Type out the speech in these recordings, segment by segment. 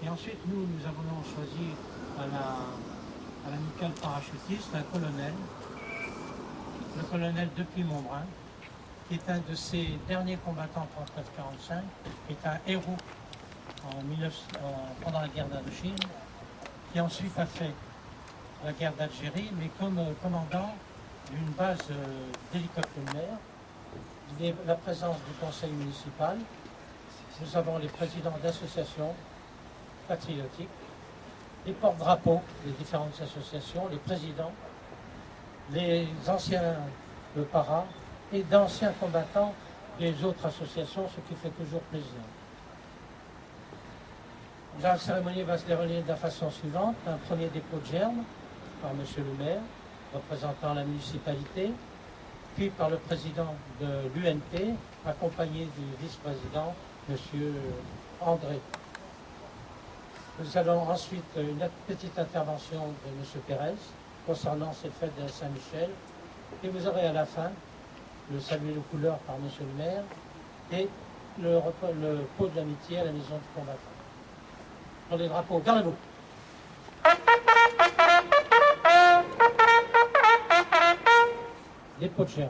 Et ensuite, nous avons choisi à l'amicale parachutiste un colonel, le colonel Depuis Montbrun, qui est un de ces derniers combattants 39-45, qui est un héros pendant la guerre d'Indochine, qui ensuite a fait la guerre d'Algérie, mais comme commandant d'une base d'hélicoptères de mer. Il y a la présence du conseil municipal. Nous avons les présidents d'associations patriotiques, les porte-drapeaux des différentes associations, les présidents, les anciens paras et d'anciens combattants des autres associations, ce qui fait toujours plaisir. La cérémonie va se dérouler de la façon suivante. Un premier dépôt de germes par M. le maire, représentant la municipalité, puis par le président de l'UNP, accompagné du vice-président, M. André. Nous allons ensuite une petite intervention de M. Pérez concernant ces fêtes de Saint-Michel. Et vous aurez à la fin le salut de couleur par M. le maire et le pot de l'amitié à la maison du combattant. Pour les drapeaux, gardez-vous. Les pots de germe.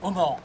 Au mort.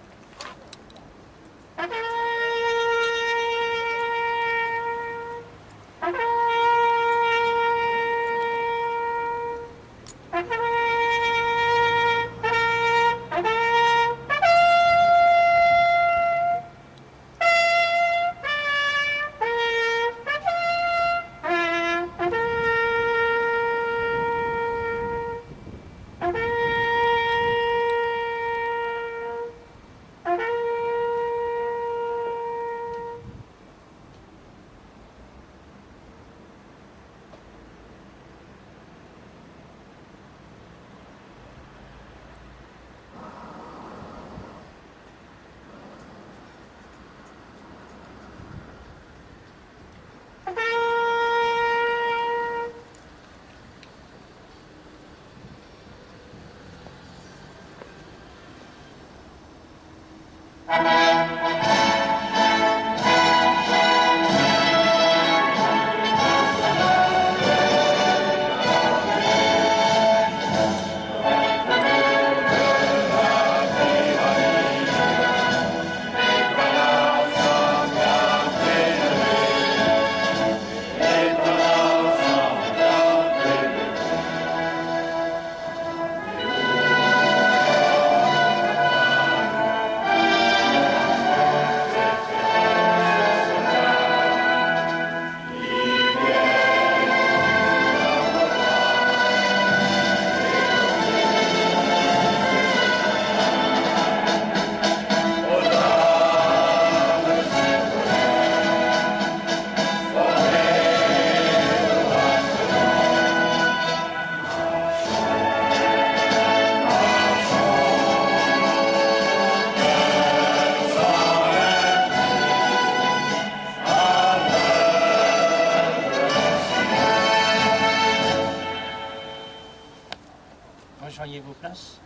Rejoignez vos places.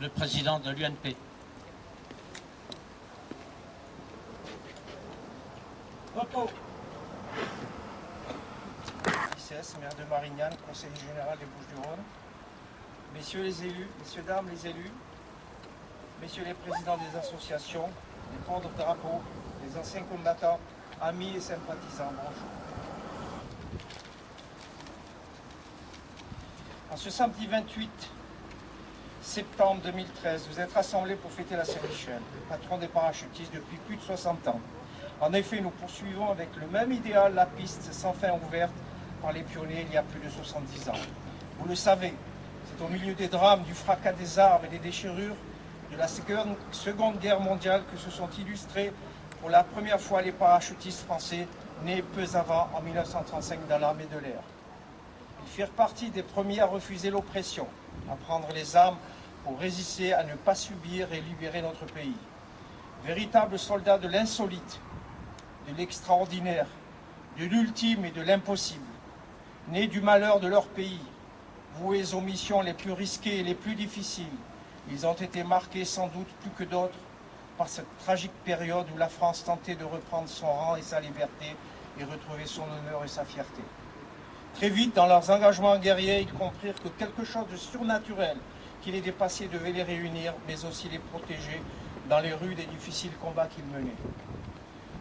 Le président de l'UNP. Repos. Maire de Marignane, conseiller général des Bouches-du-Rhône. Messieurs les élus, messieurs, dames les élus, messieurs les présidents des associations, les porte-drapeaux, les anciens combattants, amis et sympathisants, bonjour. En ce samedi 28 septembre 2013, vous êtes rassemblés pour fêter la Saint-Michel, le patron des parachutistes depuis plus de 60 ans. En effet, nous poursuivons avec le même idéal la piste sans fin ouverte par les pionniers il y a plus de 70 ans. Vous le savez, c'est au milieu des drames, du fracas des armes et des déchirures de la Seconde Guerre mondiale que se sont illustrés pour la première fois les parachutistes français, nés peu avant, en 1935, dans l'armée de l'air. Ils firent partie des premiers à refuser l'oppression, à prendre les armes pour résister, à ne pas subir et libérer notre pays. Véritables soldats de l'insolite, de l'extraordinaire, de l'ultime et de l'impossible, nés du malheur de leur pays, voués aux missions les plus risquées et les plus difficiles, ils ont été marqués sans doute plus que d'autres par cette tragique période où la France tentait de reprendre son rang et sa liberté et retrouver son honneur et sa fierté. Très vite, dans leurs engagements guerriers, ils comprirent que quelque chose de surnaturel qui les dépassait devait les réunir, mais aussi les protéger dans les rudes et difficiles combats qu'ils menaient.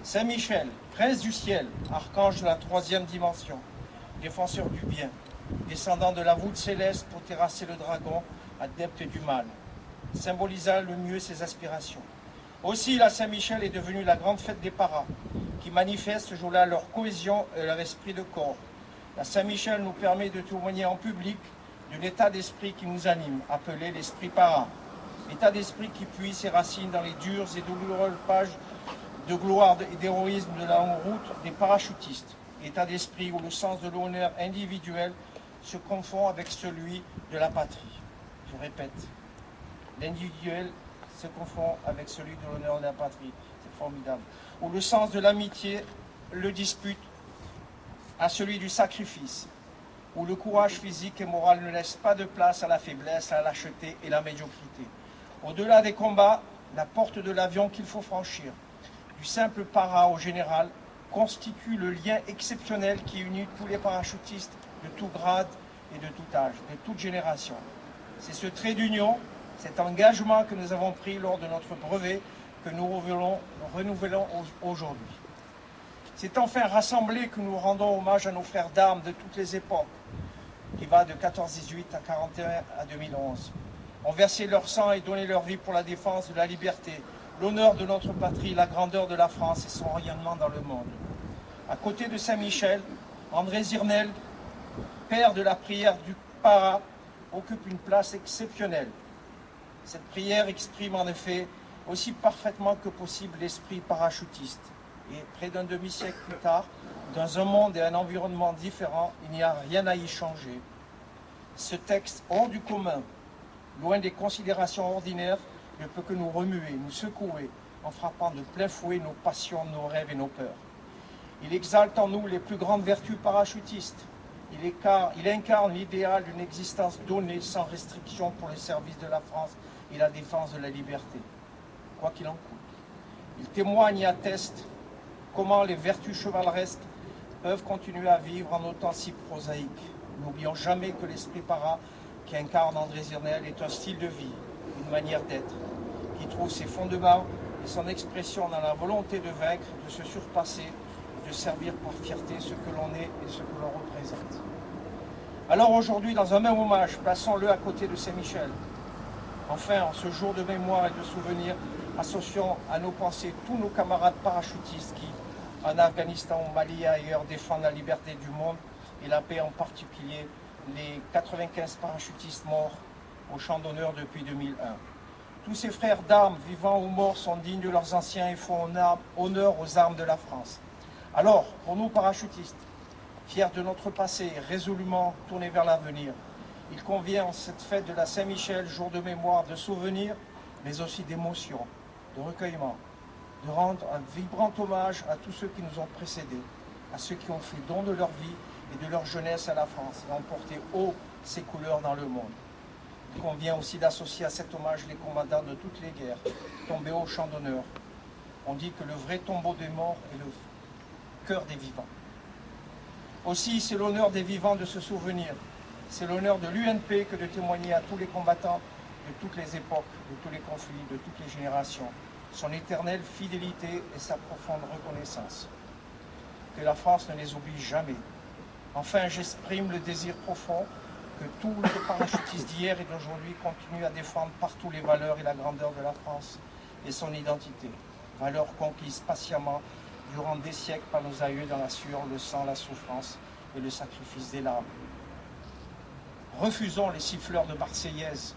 Saint Michel, prince du ciel, archange de la troisième dimension, défenseur du bien, descendant de la voûte céleste pour terrasser le dragon, adepte du mal, symbolisant le mieux ses aspirations. Aussi, la Saint-Michel est devenue la grande fête des paras, qui manifeste ce jour-là leur cohésion et leur esprit de corps. La Saint-Michel nous permet de témoigner en public d'un état d'esprit qui nous anime, appelé l'esprit para. État d'esprit qui puise ses racines dans les dures et douloureuses pages de gloire et d'héroïsme de la longue route des parachutistes. État d'esprit où le sens de l'honneur individuel se confond avec celui de la patrie. Je répète, l'individuel se confond avec celui de l'honneur de la patrie. C'est formidable. Où le sens de l'amitié le dispute à celui du sacrifice. Où le courage physique et moral ne laisse pas de place à la faiblesse, à la lâcheté et la médiocrité. Au-delà des combats, la porte de l'avion qu'il faut franchir, du simple para au général, constitue le lien exceptionnel qui unit tous les parachutistes de tout grade et de tout âge, de toute génération. C'est ce trait d'union, cet engagement que nous avons pris lors de notre brevet que nous renouvelons aujourd'hui. C'est enfin rassemblés que nous rendons hommage à nos frères d'armes de toutes les époques, qui va de 14-18 à 41 à 2011, ont versé leur sang et donné leur vie pour la défense de la liberté, l'honneur de notre patrie, la grandeur de la France et son rayonnement dans le monde. À côté de Saint-Michel, André Zirnel, père de la prière du para, occupe une place exceptionnelle. Cette prière exprime en effet aussi parfaitement que possible l'esprit parachutiste. Et près d'un demi-siècle plus tard, dans un monde et un environnement différents, il n'y a rien à y changer. Ce texte hors du commun, loin des considérations ordinaires, ne peut que nous remuer, nous secouer, en frappant de plein fouet nos passions, nos rêves et nos peurs. Il exalte en nous les plus grandes vertus parachutistes. Il incarne l'idéal d'une existence donnée sans restriction pour le service de la France et la défense de la liberté, quoi qu'il en coûte. Il témoigne et atteste comment les vertus chevaleresques peuvent continuer à vivre en autant si prosaïques. N'oublions jamais que l'esprit para qui incarne André Zirnel est un style de vie, une manière d'être, qui trouve ses fondements et son expression dans la volonté de vaincre, de se surpasser, de servir par fierté ce que l'on est et ce que l'on représente. Alors aujourd'hui, dans un même hommage, plaçons-le à côté de Saint-Michel. Enfin, en ce jour de mémoire et de souvenir, associons à nos pensées tous nos camarades parachutistes qui, en Afghanistan, au Mali et ailleurs, défendent la liberté du monde et la paix, en particulier les 95 parachutistes morts au champ d'honneur depuis 2001. Tous ces frères d'armes, vivants ou morts, sont dignes de leurs anciens et font honneur aux armes de la France. Alors, pour nous parachutistes, fiers de notre passé et résolument tournés vers l'avenir, il convient en cette fête de la Saint-Michel, jour de mémoire, de souvenirs, mais aussi d'émotion, de recueillement, de rendre un vibrant hommage à tous ceux qui nous ont précédés, à ceux qui ont fait don de leur vie et de leur jeunesse à la France et ont porté haut ses couleurs dans le monde. Il convient aussi d'associer à cet hommage les commandants de toutes les guerres, tombés au champ d'honneur. On dit que le vrai tombeau des morts est le cœur des vivants. Aussi, c'est l'honneur des vivants de se souvenir. C'est l'honneur de l'UNP que de témoigner à tous les combattants de toutes les époques, de tous les conflits, de toutes les générations, son éternelle fidélité et sa profonde reconnaissance. Que la France ne les oublie jamais. Enfin, j'exprime le désir profond que tous les parachutistes d'hier et d'aujourd'hui continuent à défendre partout les valeurs et la grandeur de la France et son identité. Valeurs conquises patiemment durant des siècles par nos aïeux dans la sueur, le sang, la souffrance et le sacrifice des larmes. Refusons les siffleurs de Marseillaise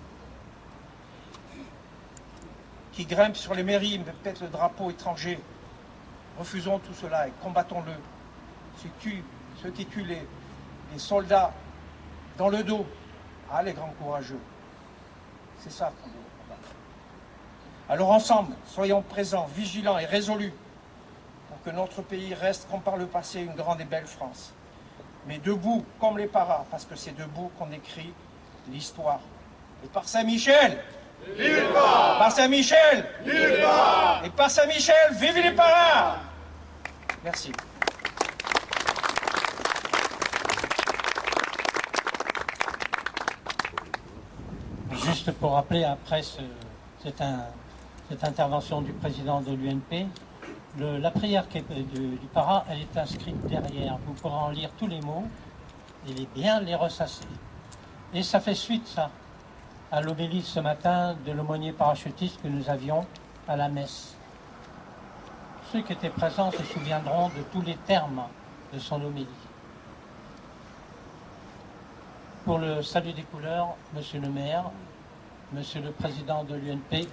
qui grimpent sur les mairies et pètent le drapeau étranger. Refusons tout cela et combattons-le. Ceux qui tuent les soldats dans le dos. Ah, les grands courageux. C'est ça qu'on doit combattre. Alors ensemble, soyons présents, vigilants et résolus pour que notre pays reste, comme par le passé, une grande et belle France. Mais debout, comme les paras, parce que c'est debout qu'on écrit l'histoire. Et par Saint-Michel, Nulle part. Par Saint-Michel. Nulle part. Et par Saint-Michel, vive les parrains. Merci. Juste pour rappeler, après cette intervention du président de l'UNP, la prière du parrain, elle est inscrite derrière. Vous pourrez en lire tous les mots et bien les ressasser. Et ça fait suite, ça, à l'homélie ce matin de l'aumônier parachutiste que nous avions à la messe. Ceux qui étaient présents se souviendront de tous les termes de son homélie. Pour le salut des couleurs, Monsieur le maire, Monsieur le président de l'UNP,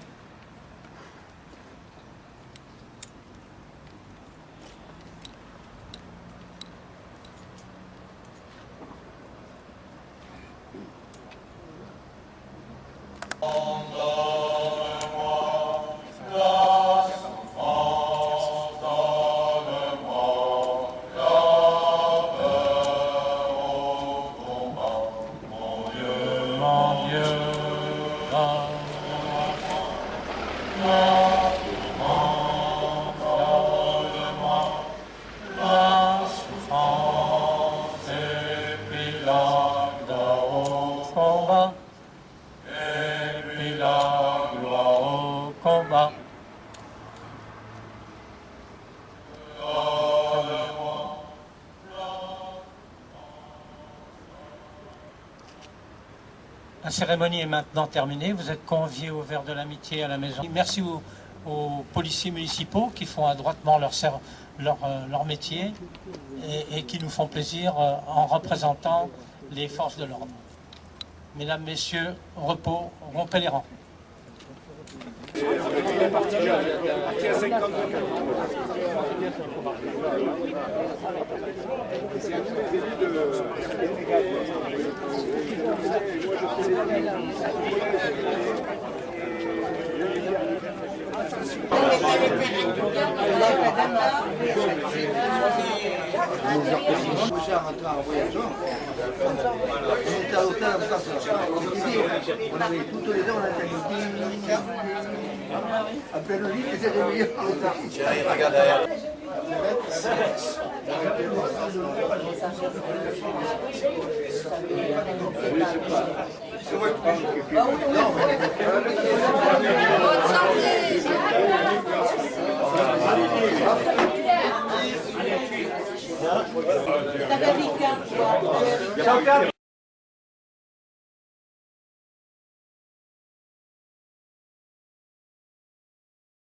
la cérémonie est maintenant terminée. Vous êtes conviés au verre de l'amitié à la maison. Merci aux policiers municipaux qui font adroitement leur métier et qui nous font plaisir en représentant les forces de l'ordre. Mesdames, Messieurs, repos, rompez les rangs. On avait toutes les deux, on a dit après le lit, c'est réveillé. Regarde derrière. T'avais